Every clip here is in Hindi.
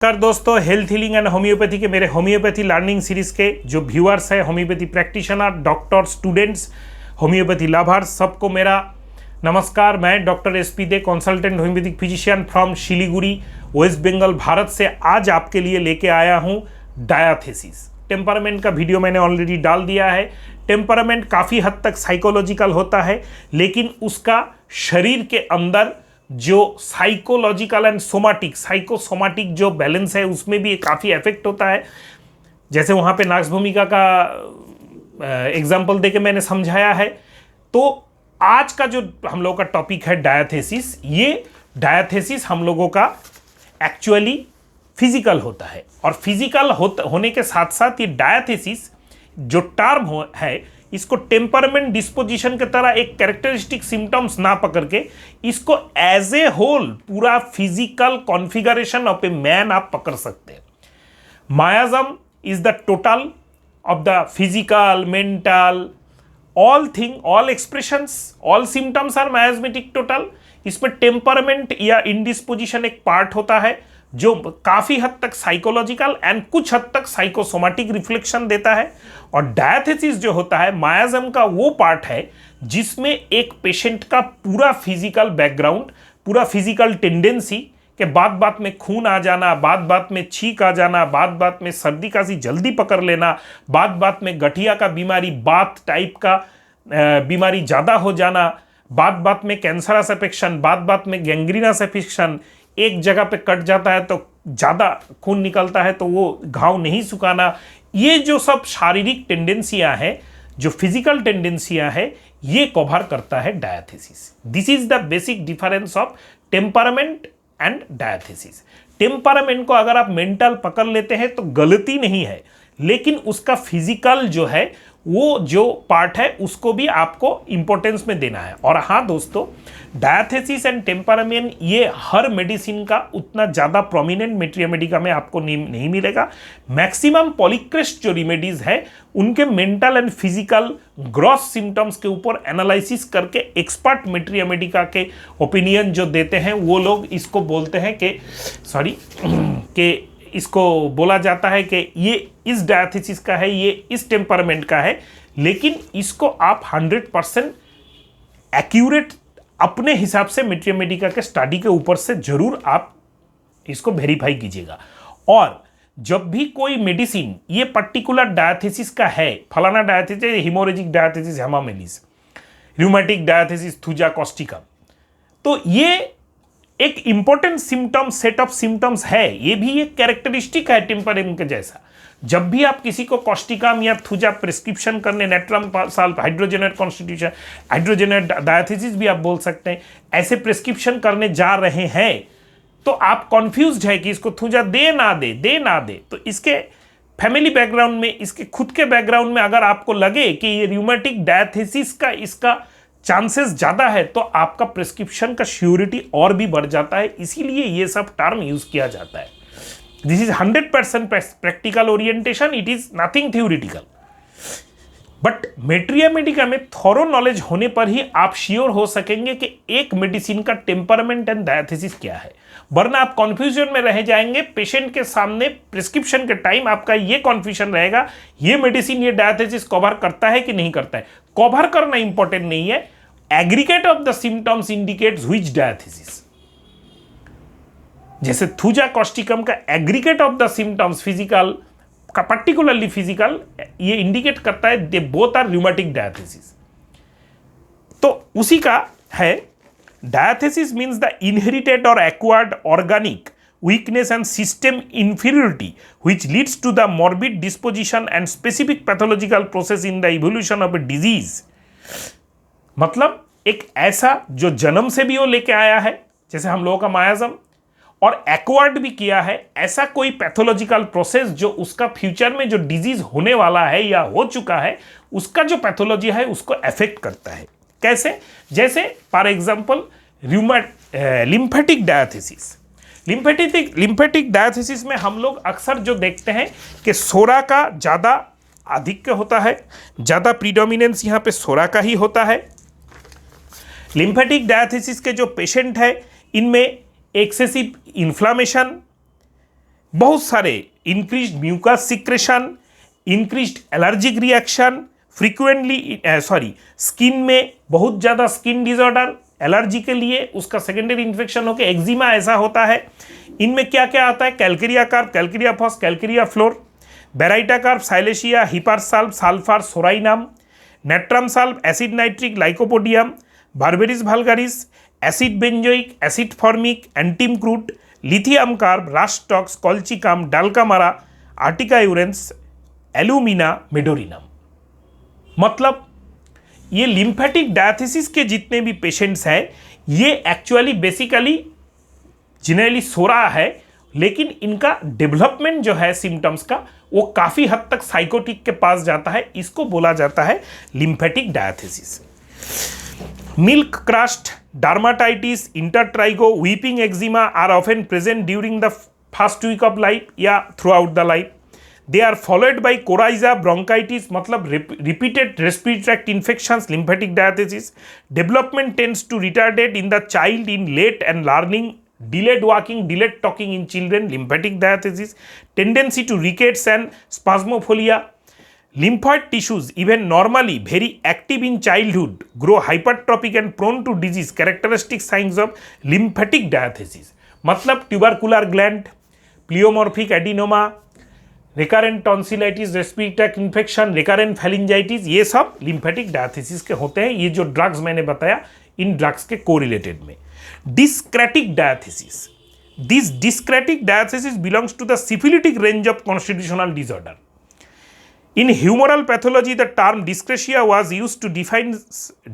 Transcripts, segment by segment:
कर दोस्तों, हेल्थ हीलिंग एंड होम्योपैथी के मेरे होम्योपैथी लर्निंग सीरीज के जो व्यूअर्स हैं, homeopathy practitioner, doctor, students, homeopathy lovers, सबको मेरा नमस्कार। मैं doctor SP Dey, consultant homeopathic physician from Siliguri, West Bengal, Bharat से आज आपके लिए लेके आया हूँ डायथेसिस। टेम्परामेंट का वीडियो मैंने ऑलरेडी डाल दिया है। टेम्परामेंट काफ़ी हद तक साइकोलॉजिकल होता है, लेकिन उसका शरीर के अंदर जो साइकोलॉजिकल एंड सोमाटिक, साइकोसोमाटिक जो बैलेंस है उसमें भी काफ़ी इफेक्ट होता है। जैसे वहाँ पे नाक्स भूमिका का एग्जाम्पल देके मैंने समझाया है। तो आज का जो हम लोगों का टॉपिक है डायथेसिस, ये डायथेसिस हम लोगों का एक्चुअली फिजिकल होता है, और फिजिकल होने के साथ साथ ये डायथेसिस जो टर्म है, इसको टेम्परामेंट डिस्पोजिशन की तरह एक कैरेक्टरिस्टिक सिम्टम्स ना पकड़ के इसको एज ए होल पूरा physical configuration of a man आप पकड़ सकते हैं। Miasm is the total of the physical, mental, all thing, all expressions, all symptoms are miasmatic total. इसमें टेम्परामेंट या इंडिस्पोजिशन एक पार्ट होता है जो काफ़ी हद तक साइकोलॉजिकल एंड कुछ हद तक साइकोसोमाटिक रिफ्लेक्शन देता है। और डायथेसिस जो होता है मायाज्म का वो पार्ट है जिसमें एक पेशेंट का पूरा फिजिकल बैकग्राउंड, पूरा फिजिकल टेंडेंसी के बात बात में खून आ जाना, बात बात में छींक आ जाना, बात बात में सर्दी खांसी जल्दी पकड़ लेना, बात बात में गठिया का बीमारी, बात टाइप का बीमारी ज़्यादा हो जाना, बात बात में कैंसरस अफेक्शन, बात बात में गैंग्रीनस अफेक्शन, एक जगह पे कट जाता है तो ज़्यादा खून निकलता है तो वो घाव नहीं सुखाना, ये जो सब शारीरिक टेंडेंसियां हैं, जो फिजिकल टेंडेंसियां हैं, ये कवर करता है diathesis. This is the basic difference of temperament and diathesis. Temperament को अगर आप मेंटल पकड़ लेते हैं तो गलती नहीं है, लेकिन उसका फिजिकल जो है वो जो पार्ट है उसको भी आपको इंपॉर्टेंस में देना है। और हाँ दोस्तों, डायथेसिस एंड टेम्परामेंट ये हर मेडिसिन का उतना ज़्यादा प्रोमिनेंट मेट्रिया मेडिका में आपको नहीं मिलेगा। मैक्सिमम पॉलीक्रेस्ट जो रिमेडीज है उनके mental and physical gross symptoms के ऊपर एनालिसिस करके एक्सपर्ट मेट्रिया मेडिका के ओपिनियन जो देते हैं वो लोग इसको बोलते हैं कि इसको बोला जाता है कि ये इस डायथेसिस का है, ये इस टेम्परामेंट का है। लेकिन इसको आप 100% एक्यूरेट अपने हिसाब से मेट्रिया मेडिका के स्टडी के ऊपर से जरूर आप इसको वेरीफाई कीजिएगा। और जब भी कोई मेडिसिन ये पर्टिकुलर डायथेसिस का है, फलाना diathesis, haemorrhagic diathesis hamamelis, rheumatic diathesis thuja Causticum, तो ये एक important symptom, set of symptoms है, ये भी एक कैरेक्टरिस्टिक है टेम्परामेंट के जैसा। जब भी आप किसी को कॉस्टिकम या थुजा प्रिस्क्रिप्शन करने, नेट्रम साल्फ, हाइड्रोजेनेट कॉन्स्टिट्यूशन, हाइड्रोजेनेट डायथेसिस भी आप बोल सकते हैं, ऐसे प्रिस्क्रिप्शन करने जा रहे हैं तो आप कॉन्फ्यूज्ड है कि इसको थुजा दे ना दे। तो इसके फैमिली बैकग्राउंड में, इसके खुद के बैकग्राउंड में अगर आपको लगे कि ये रूमेटिक डायथेसिस का इसका चांसेस ज़्यादा है तो आपका प्रिस्क्रिप्शन का श्योरिटी और भी बढ़ जाता है। इसीलिए ये सब टर्म यूज किया जाता है। This is 100% practical orientation, it is nothing theoretical. But materia medica में थॉरो नॉलेज होने पर ही आप श्योर हो सकेंगे कि एक मेडिसिन का टेम्परामेंट एंड डायथेसिस क्या है, वरना आप कॉन्फ्यूजन में रह जाएंगे। पेशेंट के सामने प्रिस्क्रिप्शन के टाइम आपका ये कॉन्फ्यूजन रहेगा, ये मेडिसिन ये डायथेसिस कवर करता है कि नहीं करता है। कवर करना इंपॉर्टेंट नहीं है, aggregate of the symptoms indicates which diathesis. जैसे थुजा कॉस्टिकम का aggregate of the symptoms physical का, पर्टिकुलरली फिजिकल, ये इंडिकेट करता है they both are rheumatic diathesis. तो उसी का है डायथेसिस मीन्स द इनहेरिटेड और acquired organic weakness and system inferiority which leads to the morbid disposition and specific pathological process in the evolution of a disease। मतलब एक ऐसा जो जन्म से भी वो लेके आया है, जैसे हम लोगों का मायाज्म, और एक्वायर्ड भी किया है, ऐसा कोई पैथोलॉजिकल प्रोसेस जो उसका फ्यूचर में जो डिजीज होने वाला है या हो चुका है, उसका जो पैथोलॉजी है उसको अफेक्ट करता है। कैसे? जैसे for example lymphatic diathesis. Lymphatic diathesis में हम लोग अक्सर जो देखते हैं कि सोरा का ज़्यादा आधिक्य होता है, ज़्यादा प्रीडोमिनेंस यहाँ पे सोरा का ही होता है। लिम्फेटिक डायथेसिस के जो पेशेंट है इनमें एक्सेसिव इन्फ्लामेशन, बहुत सारे increased mucus secretion, increased allergic reaction, frequently skin में बहुत ज़्यादा स्किन डिसऑर्डर, एलर्जी के लिए उसका सेकेंडरी इन्फेक्शन होकर एक्जिमा ऐसा होता है। इनमें क्या क्या आता है? Calcarea carb, calcarea phos, calcarea fluor, baryta carb, silicea, hepar sulph, sulphur, psorinum, natrum sulph, acid nitric, lycopodium, berberis vulgaris, acid benzoic, acid formic, antim crud, lithium carb, rhus tox, colchicum, dulcamara, urtica urens, alumina, medorrhinum. मतलब ये लिम्फेटिक डायथिसिस के जितने भी पेशेंट्स हैं ये एक्चुअली बेसिकली जनरली सो रहा है, लेकिन इनका डेवलपमेंट जो है सिम्टम्स का वो काफ़ी हद तक साइकोटिक के पास जाता है। इसको बोला जाता है lymphatic diathesis. Milk crust, dermatitis, intertrigo, weeping eczema are often present during the first week of life या throughout the life. They are followed by coryza, bronchitis, मतलब repeated respiratory tract infections, lymphatic diathesis. Development tends to retarded in the child in late and learning, delayed walking, delayed talking in children, lymphatic diathesis, tendency to rickets and spasmophilia. Lymphoid tissues, even normally very active in childhood, grow hypertrophic and prone to disease, characteristic signs of lymphatic diathesis. मतलब tubercular gland, pleomorphic adenoma, recurrent tonsillitis, respiratory tract infection, recurrent pharyngitis, ये सब lymphatic diathesis के होते हैं। ये जो ड्रग्स मैंने बताया इन ड्रग्स के कोरिलेटेड में। Dyscratic diathesis. This dyscratic diathesis belongs to the syphilitic range of constitutional disorder. In humoral pathology, the term dyscrasia was used to define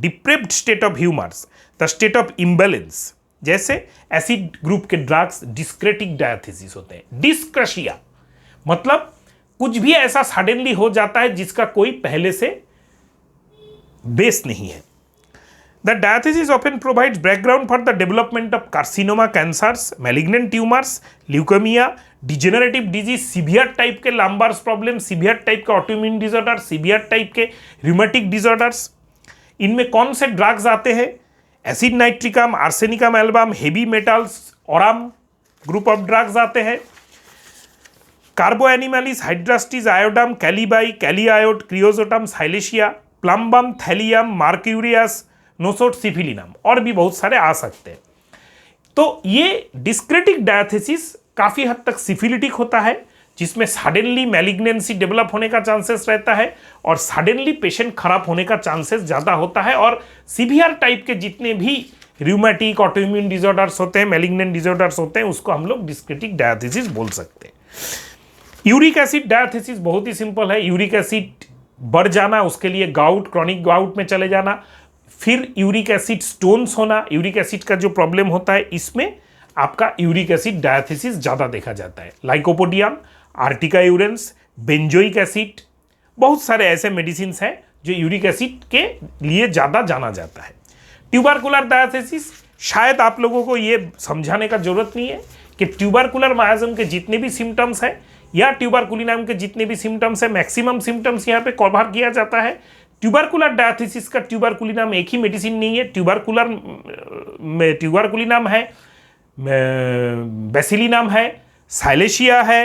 depraved state of humors, the state of imbalance. जैसे एसिड ग्रुप के ड्रग्स डिस्क्रेटिक डायथिसिस होते हैं। डिस्क्रशिया मतलब कुछ भी ऐसा सडनली हो जाता है जिसका कोई पहले से बेस नहीं है। The diathesis often provides background for the development of carcinoma, cancers, malignant tumors, leukemia, degenerative disease, severe type के लंबार्स प्रॉब्लम, severe type के autoimmune disorder, severe type के rheumatic disorders। इनमें कौन से ड्रग्स आते हैं? Acid nitricum, arsenicum album, heavy metals, Oram group of drugs आते हैं। कार्बो एनिमलिस, हाइड्रास्टिस, आयोडम, कैलीबाई, कैलियायोड, क्रियोजोटम, साइलेशिया, प्लम्बम, थैलियम, मार्क्यूरियस, नोसोट, सिफिलिनम और भी बहुत सारे आ सकते हैं। तो ये डिस्क्रेटिक डायथिसिस काफ़ी हद तक सिफिलिटिक होता है, जिसमें सडनली मैलिग्नेंसी डेवलप होने का चांसेस रहता है और सडनली पेशेंट खराब होने का चांसेस ज़्यादा होता है। और सीवियर टाइप के जितने भी र्यूमेटिक, ऑटोइम्यून डिसऑर्डर्स होते हैं, मैलिग्नेंट डिसऑर्डर्स होते हैं, उसको हम लोग डिस्क्रेटिक डायथिसिस बोल सकते हैं। यूरिक एसिड डायथिसिस बहुत ही सिंपल है। यूरिक एसिड बढ़ जाना, उसके लिए गाउट, क्रॉनिक गाउट में चले जाना, फिर यूरिक एसिड स्टोन्स होना। यूरिक एसिड का जो प्रॉब्लम होता है इसमें आपका यूरिक एसिड डायथिसिस ज़्यादा देखा जाता है। Lycopodium, Ertiga urens, benzoic acid, बहुत सारे ऐसे मेडिसिन हैं जो यूरिक एसिड के लिए ज़्यादा जाना जाता है। ट्यूबरकुलर डायथिसिस, शायद आप लोगों को ये समझाने का जरूरत नहीं है कि ट्यूबरकुलर मायाजम के जितने भी सिम्टम्स हैं या ट्यूबरकुलिनम के जितने भी सिम्टम्स हैं, मैक्सिमम सिम्टम्स यहाँ पे कवर किया जाता है। ट्यूबरकुलर डायथिसिस का ट्यूबरकुलिनम एक ही मेडिसिन नहीं है। ट्यूबरकुलर में ट्यूबरकुलिनम है, बेसिलिनम है, साइलेशिया है,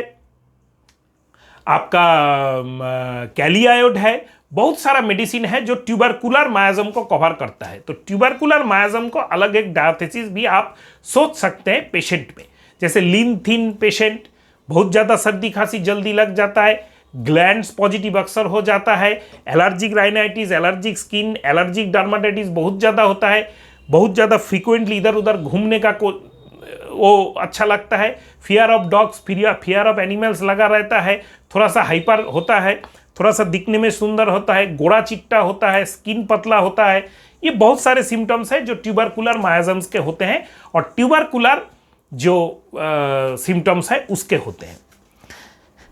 आपका कैलियायोड है, बहुत सारा मेडिसिन है जो ट्यूबरकुलर मायाजम को कवर करता है। तो ट्यूबरकुलर मायाजम को अलग एक डायथिसिस भी आप सोच सकते हैं पेशेंट में। जैसे लीन थिन पेशेंट, बहुत ज़्यादा सर्दी खांसी जल्दी लग जाता है, ग्लैंड्स पॉजिटिव अक्सर हो जाता है, allergic rhinitis, allergic skin, allergic dermatitis बहुत ज़्यादा होता है, बहुत ज़्यादा फ्रीक्वेंटली इधर उधर घूमने का वो अच्छा लगता है, fear of dogs, fear of animals लगा रहता है, थोड़ा सा हाइपर होता है, थोड़ा सा दिखने में सुंदर होता है, गोरा चिट्टा होता है, स्किन पतला होता है। ये बहुत सारे सिम्टम्स हैं जो ट्यूबरकुलर मायाजम्स के होते हैं और ट्यूबरकुलर जो सिम्टम्स है उसके होते हैं।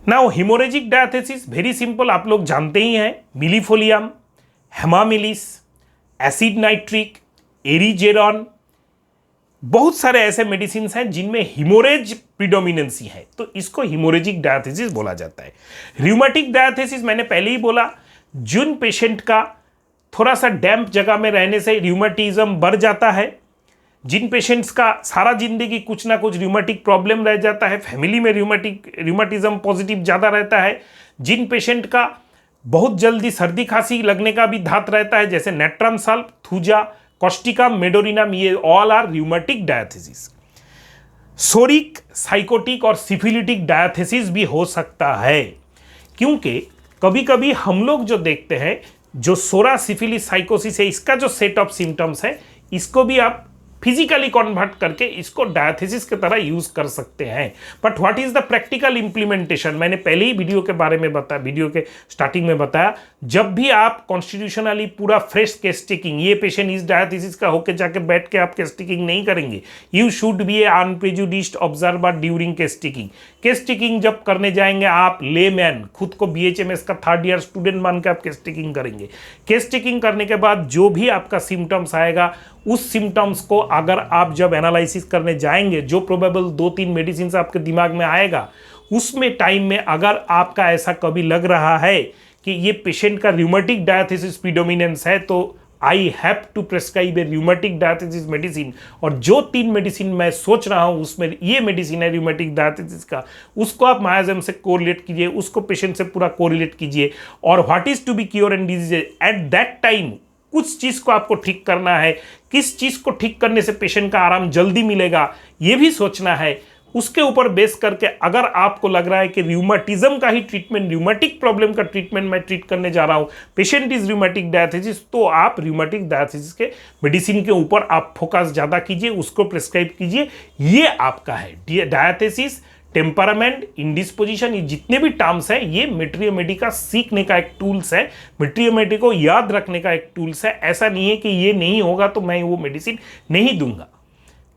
Now haemorrhagic diathesis very simple, आप लोग जानते ही हैं। मिलीफोलियम, हेमामिलिस, एसिड नाइट्रिक, एरिजेरॉन, बहुत सारे ऐसे मेडिसिन हैं जिनमें हिमोरेज प्रिडोमिनेंसी है, तो इसको हिमोरेजिक डायथिसिस बोला जाता है। र्यूमेटिक डायथिसिस मैंने पहले ही बोला, जिन पेशेंट का थोड़ा सा डैम्प जगह में रहने से र्यूमेटिज्म बढ़ जाता है, जिन पेशेंट्स का सारा जिंदगी कुछ ना कुछ र्यूमेटिक प्रॉब्लम रह जाता है, फैमिली में र्यूमेटिज्म पॉजिटिव ज़्यादा रहता है, जिन पेशेंट का बहुत जल्दी सर्दी खांसी लगने का भी धात रहता है, जैसे natrum sulph, thuja, causticum, medorrhinum, ये all are rheumatic diathesis. Psoric, sycotic और सिफिलिटिक डायथेसिस भी हो सकता है, क्योंकि कभी कभी हम लोग जो देखते हैं जो सोरा सिफिलिस साइकोसिस है, इसका जो सेट ऑफ सिम्टम्स है, इसको भी आप फिजिकली कन्वर्ट करके इसको डायथेसिस की तरह यूज कर सकते हैं। But what is the practical implementation, मैंने पहले ही वीडियो के बारे में बताया, वीडियो के स्टार्टिंग में बताया, जब भी आप कॉन्स्टिट्यूशनली पूरा फ्रेश केस टेकिंग, ये पेशेंट इस डायथेसिस का होके जाके बैठ के आप केस टेकिंग नहीं करेंगे। You should be a unprejudiced observer during case taking. Case taking जब करने जाएंगे आप लेमैन, खुद को BHMS का 3rd ईयर स्टूडेंट मान के आप केस टेकिंग करेंगे। केस टेकिंग करने के बाद जो भी आपका सिम्टम्स आएगा, उस सिम्टम्स को अगर आप जब एनालिसिस करने जाएंगे, जो प्रोबेबल 2-3 मेडिसिन आपके दिमाग में आएगा, उसमें टाइम में अगर आपका ऐसा कभी लग रहा है कि ये पेशेंट का र्यूमेटिक डायथेसिस प्रीडोमिनेंस है, तो I have to prescribe a rheumatic diathesis medicine. और जो 3 मेडिसिन मैं सोच रहा हूँ उसमें ये मेडिसिन है र्यूमेटिक डायथेसिस का, उसको आप मायाजम से कोरिलेट कीजिए, उसको पेशेंट से पूरा कोरिलेट कीजिए। और what is to be cure and disease at that time, कुछ चीज़ को आपको ठीक करना है, किस चीज़ को ठीक करने से पेशेंट का आराम जल्दी मिलेगा, ये भी सोचना है। उसके ऊपर बेस करके अगर आपको लग रहा है कि र्यूमेटिज्म का ही ट्रीटमेंट, र्यूमेटिक प्रॉब्लम का ट्रीटमेंट मैं ट्रीट करने जा रहा हूँ, पेशेंट इज र्यूमेटिक डायथेसिस, तो आप र्यूमेटिक डायथेसिस के मेडिसिन के ऊपर आप फोकस ज़्यादा कीजिए, उसको प्रिस्क्राइब कीजिए। ये आपका है डायथेसिस, टेम्परामेंट, इंडिस्पोजिशन, ये जितने भी टर्म्स हैं, ये मेट्रियोमेडी का सीखने का एक टूल्स है, मेट्रियोमेडी को याद रखने का एक टूल्स है। ऐसा नहीं है कि ये नहीं होगा तो मैं वो मेडिसिन नहीं दूंगा।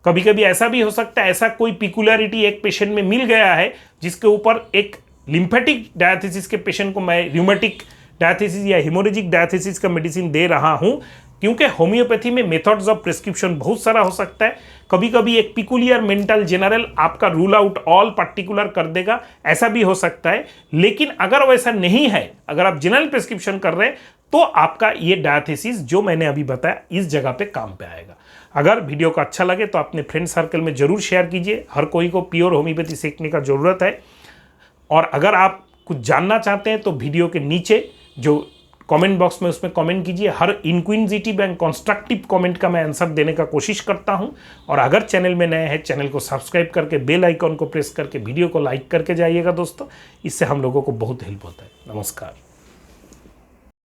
कभी कभी ऐसा भी हो सकता है, ऐसा कोई पिकुलरिटी एक पेशेंट में मिल गया है जिसके ऊपर एक लिम्फेटिक डायथेसिस के पेशेंट को मैं र्यूमेटिक डायथेसिस या हेमोरेजिक डायथेसिस का मेडिसिन दे रहा हूं, क्योंकि होम्योपैथी में मेथड्स ऑफ प्रिस्क्रिप्शन बहुत सारा हो सकता है। कभी कभी एक पिकुलियर मेंटल जनरल आपका रूल आउट ऑल पर्टिकुलर कर देगा, ऐसा भी हो सकता है। लेकिन अगर वैसा नहीं है, अगर आप जनरल प्रिस्क्रिप्शन कर रहे हैं, तो आपका ये डायथेसिस जो मैंने अभी बताया इस जगह पे काम पे आएगा। अगर वीडियो को अच्छा लगे तो अपने फ्रेंड सर्कल में जरूर शेयर कीजिए। हर कोई को प्योर होम्योपैथी सीखने का ज़रूरत है। और अगर आप कुछ जानना चाहते हैं तो वीडियो के नीचे जो कमेंट बॉक्स में उसमें कमेंट कीजिए। हर इंक्विजिटिव एंड कंस्ट्रक्टिव कमेंट का मैं आंसर देने का कोशिश करता हूं। और अगर चैनल में नए हैं, चैनल को सब्सक्राइब करके बेल आइकॉन को प्रेस करके वीडियो को लाइक करके जाइएगा दोस्तों, इससे हम लोगों को बहुत हेल्प होता है। नमस्कार।